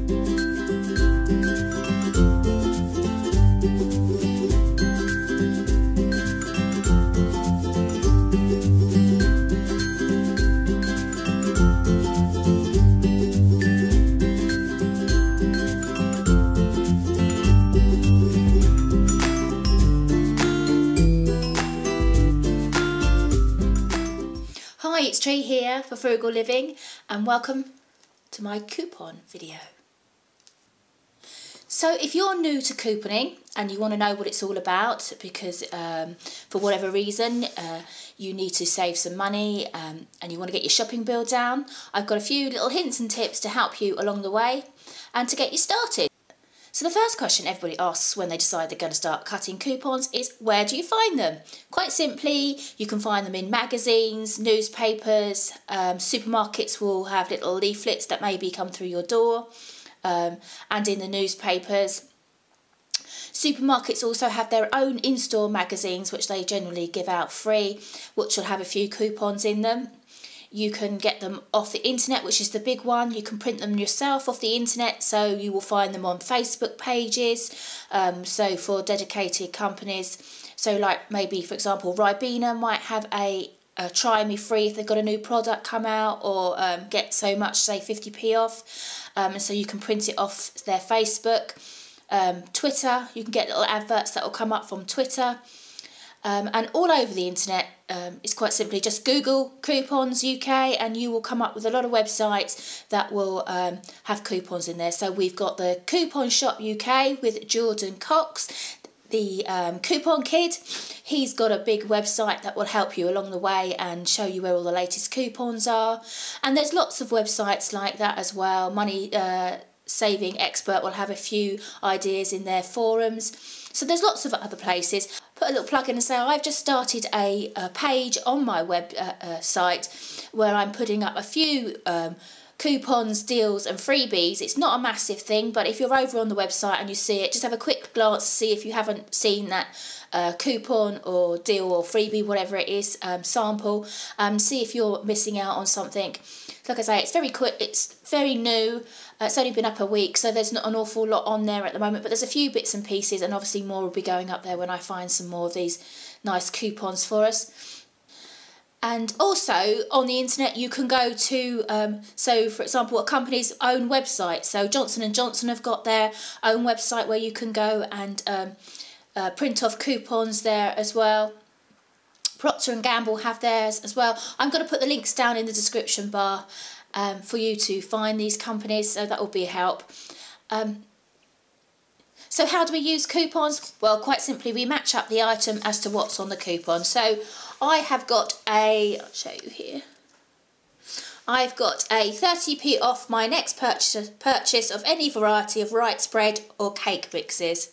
Hi, it's Tree here for Frugal Living and welcome to my coupon video. So if you're new to couponing and you want to know what it's all about because for whatever reason you need to save some money and you want to get your shopping bill down, I've got a few little hints and tips to help you along the way and to get you started. So the first question everybody asks when they decide they're going to start cutting coupons is, where do you find them? Quite simply, you can find them in magazines, newspapers, supermarkets will have little leaflets that maybe come through your door, and in the newspapers. Supermarkets also have their own in-store magazines which they generally give out free, which will have a few coupons in them. You can get them off the internet, which is the big one. You can print them yourself off the internet, so you will find them on Facebook pages, so for dedicated companies. So like maybe, for example, Ribena might have a try me free if they've got a new product come out, or get so much, say 50p off, and so you can print it off their Facebook. Twitter, you can get little adverts that will come up from Twitter. And all over the internet, it's quite simply just Google Coupons UK and you will come up with a lot of websites that will have coupons in there. So we've got the Coupon Shop UK with Jordan Cox, the Coupon Kid. He's got a big website that will help you along the way and show you where all the latest coupons are. And there's lots of websites like that as well. Money Saving Expert will have a few ideas in their forums. So there's lots of other places. Put a little plug in and say, I've just started a page on my web site where I'm putting up a few coupons, deals and freebies. It's not a massive thing, but if you're over on the website and you see it, just have a quick glance to see if you haven't seen that coupon or deal or freebie, whatever it is, sample, see if you're missing out on something. Like I say, it's very quick, it's very new, it's only been up a week, so there's not an awful lot on there at the moment, but there's a few bits and pieces, and obviously more will be going up there when I find some more of these nice coupons for us. And also on the internet you can go to, so for example, a company's own website. So Johnson & Johnson have got their own website where you can go and print off coupons there as well. Procter & Gamble have theirs as well. I'm going to put the links down in the description bar for you to find these companies, so that will be a help. So how do we use coupons? Well, quite simply, we match up the item as to what's on the coupon. So I have got I'll show you here. I've got a 30p off my next purchase of any variety of rice bread or cake mixes.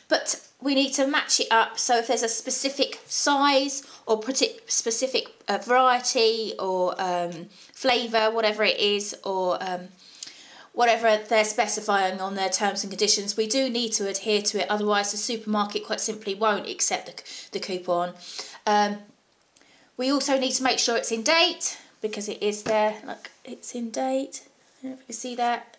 But we need to match it up, so if there's a specific size or specific variety or flavour, whatever it is, or whatever they're specifying on their terms and conditions, we do need to adhere to it, otherwise the supermarket quite simply won't accept the coupon. We also need to make sure it's in date, because it is there, look, it's in date, I don't know if you see that.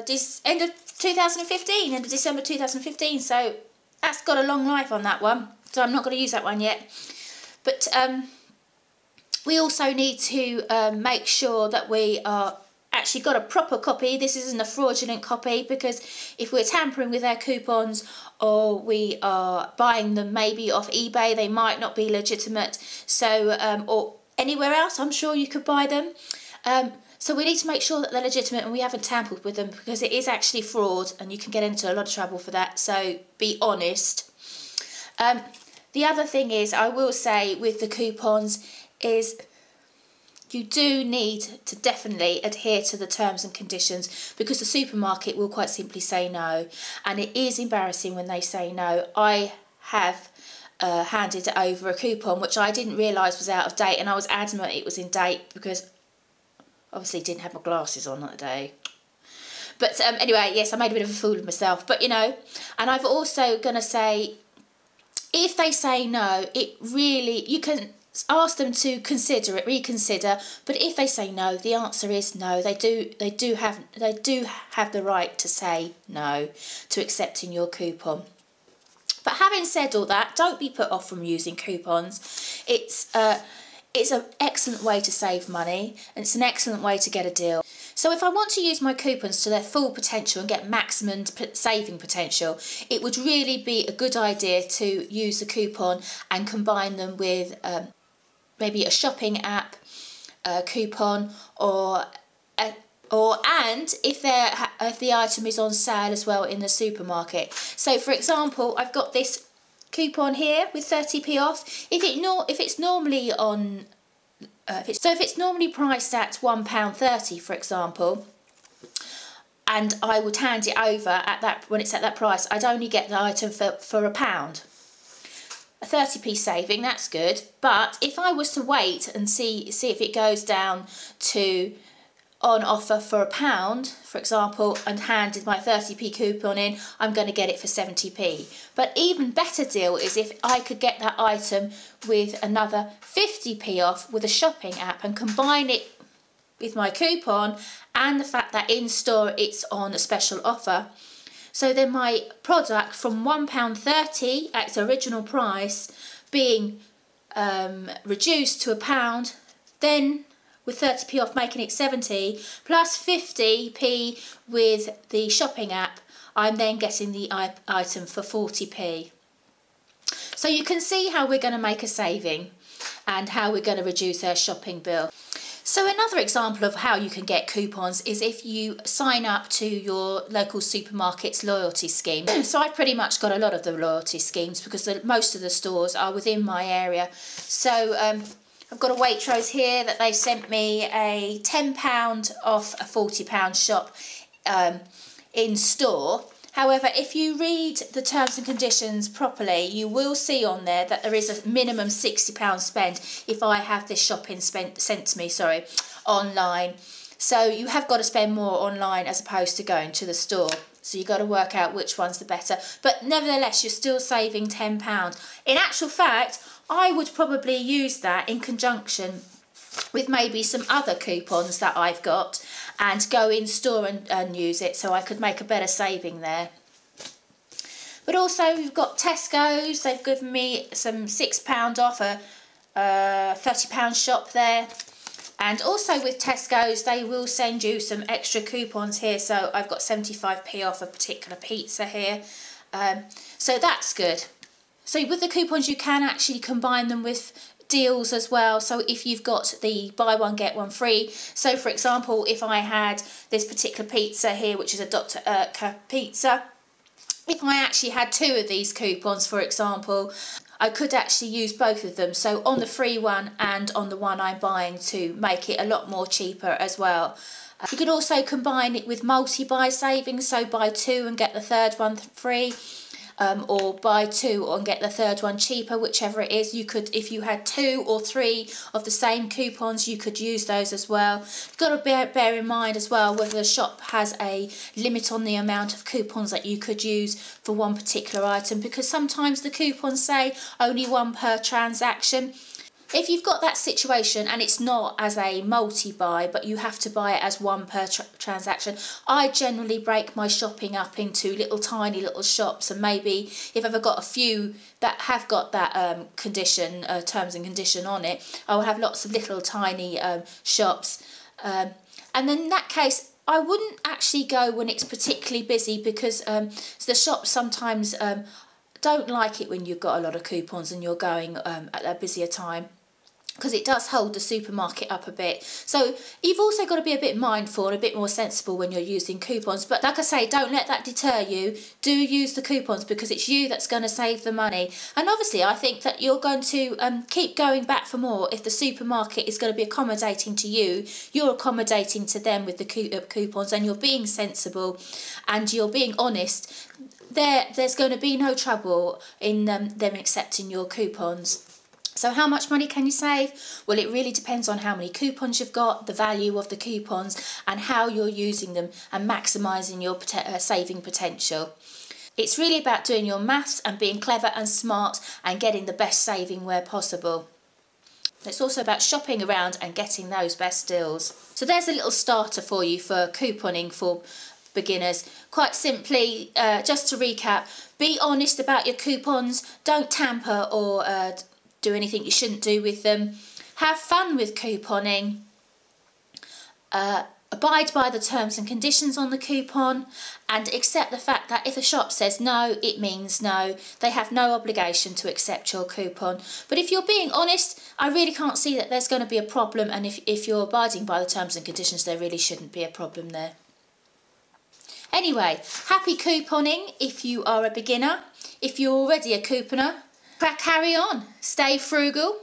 This end of 2015, end of December 2015, so that's got a long life on that one, so I'm not going to use that one yet. But we also need to make sure that we are actually got a proper copy. This isn't a fraudulent copy, because if we're tampering with our coupons or we are buying them maybe off eBay, they might not be legitimate. So or anywhere else, I'm sure you could buy them. So we need to make sure that they're legitimate and we haven't tampered with them, because it is actually fraud and you can get into a lot of trouble for that, so be honest. The other thing is, I will say with the coupons, is you do need to definitely adhere to the terms and conditions, because the supermarket will quite simply say no, and it is embarrassing when they say no. I have handed over a coupon which I didn't realise was out of date, and I was adamant it was in date because obviously didn't have my glasses on that day. But anyway, yes, I made a bit of a fool of myself, but you know. And I've also going to say, if they say no, it really, you can ask them to consider it, reconsider. But if they say no, the answer is no. They do have the right to say no to accepting your coupon. But having said all that, don't be put off from using coupons. It's an excellent way to save money, and it's an excellent way to get a deal. So if I want to use my coupons to their full potential and get maximum saving potential, it would really be a good idea to use the coupon and combine them with maybe a shopping app coupon, and if the item is on sale as well in the supermarket. So for example, I've got this coupon here with 30p off. If it's normally on if it's normally priced at £1.30, for example, and I would hand it over at that when it's at that price, I'd only get the item for £1. A 30p saving, that's good. But if I was to wait and see if it goes down to on offer for £1, for example, and handed my 30p coupon in, I'm going to get it for 70p. But even better deal is if I could get that item with another 50p off with a shopping app and combine it with my coupon and the fact that in store it's on a special offer. So then my product from £1.30 at its original price being reduced to £1, then with 30p off making it 70 plus 50p with the shopping app, I'm then getting the item for 40p. So you can see how we're going to make a saving and how we're going to reduce our shopping bill. So another example of how you can get coupons is if you sign up to your local supermarket's loyalty scheme. So I've pretty much got a lot of the loyalty schemes because most of the stores are within my area. So I've got a Waitrose here that they've sent me a £10 off a £40 shop in store. However, if you read the terms and conditions properly, you will see on there that there is a minimum £60 spend if I have this shopping sent to me, online. So you have got to spend more online as opposed to going to the store. So you've got to work out which one's the better. But nevertheless, you're still saving £10. In actual fact, I would probably use that in conjunction with maybe some other coupons that I've got and go in store and use it, so I could make a better saving there. But also we've got Tesco's. They've given me some £6 off a £30 shop there. And also with Tesco's, they will send you some extra coupons here. So I've got 75p off a particular pizza here. So that's good. So with the coupons, you can actually combine them with deals as well. So if you've got the buy one get one free, so for example, if I had this particular pizza here, which is a Dr. Oetker pizza, if I actually had 2 of these coupons, for example, I could actually use both of them, so on the free one and on the one I'm buying, to make it a lot more cheaper as well. You could also combine it with multi-buy savings, so buy 2 and get the third one free. Or buy 2 and get the third one cheaper, whichever it is. You could, if you had 2 or 3 of the same coupons, you could use those as well. You've got to bear in mind as well whether the shop has a limit on the amount of coupons that you could use for one particular item, because sometimes the coupons say only 1 per transaction. If you've got that situation and it's not as a multi-buy, but you have to buy it as 1 per transaction, I generally break my shopping up into tiny little shops, and maybe if I've got a few that have got that terms and condition on it, I will have lots of little tiny shops. And then in that case, I wouldn't actually go when it's particularly busy, because the shops sometimes don't like it when you've got a lot of coupons and you're going at a busier time, because it does hold the supermarket up a bit. So you've also got to be a bit mindful and a bit more sensible when you're using coupons. But like I say, don't let that deter you. Do use the coupons, because it's you that's going to save the money. And obviously I think that you're going to keep going back for more if the supermarket is going to be accommodating to you. You're accommodating to them with the coupons, and you're being sensible and you're being honest. There's going to be no trouble in them accepting your coupons. So how much money can you save? Well, it really depends on how many coupons you've got, the value of the coupons, and how you're using them and maximising your saving potential. It's really about doing your maths and being clever and smart and getting the best saving where possible. It's also about shopping around and getting those best deals. So there's a little starter for you for couponing for beginners. Quite simply, just to recap, be honest about your coupons. Don't tamper or do anything you shouldn't do with them. Have fun with couponing. Abide by the terms and conditions on the coupon, and accept the fact that if a shop says no, it means no. They have no obligation to accept your coupon. But if you're being honest, I really can't see that there's going to be a problem, and if you're abiding by the terms and conditions, there really shouldn't be a problem there. Anyway, happy couponing if you are a beginner. If you're already a couponer, carry on. Stay frugal.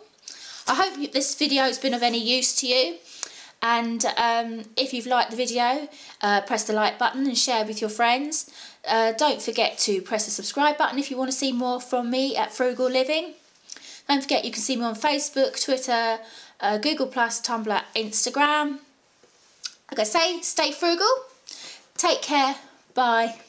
I hope this video has been of any use to you. And if you've liked the video, press the like button and share with your friends. Don't forget to press the subscribe button if you want to see more from me at Frugal Living. Don't forget you can see me on Facebook, Twitter, Google+, Tumblr, Instagram. Like I say, stay frugal. Take care. Bye.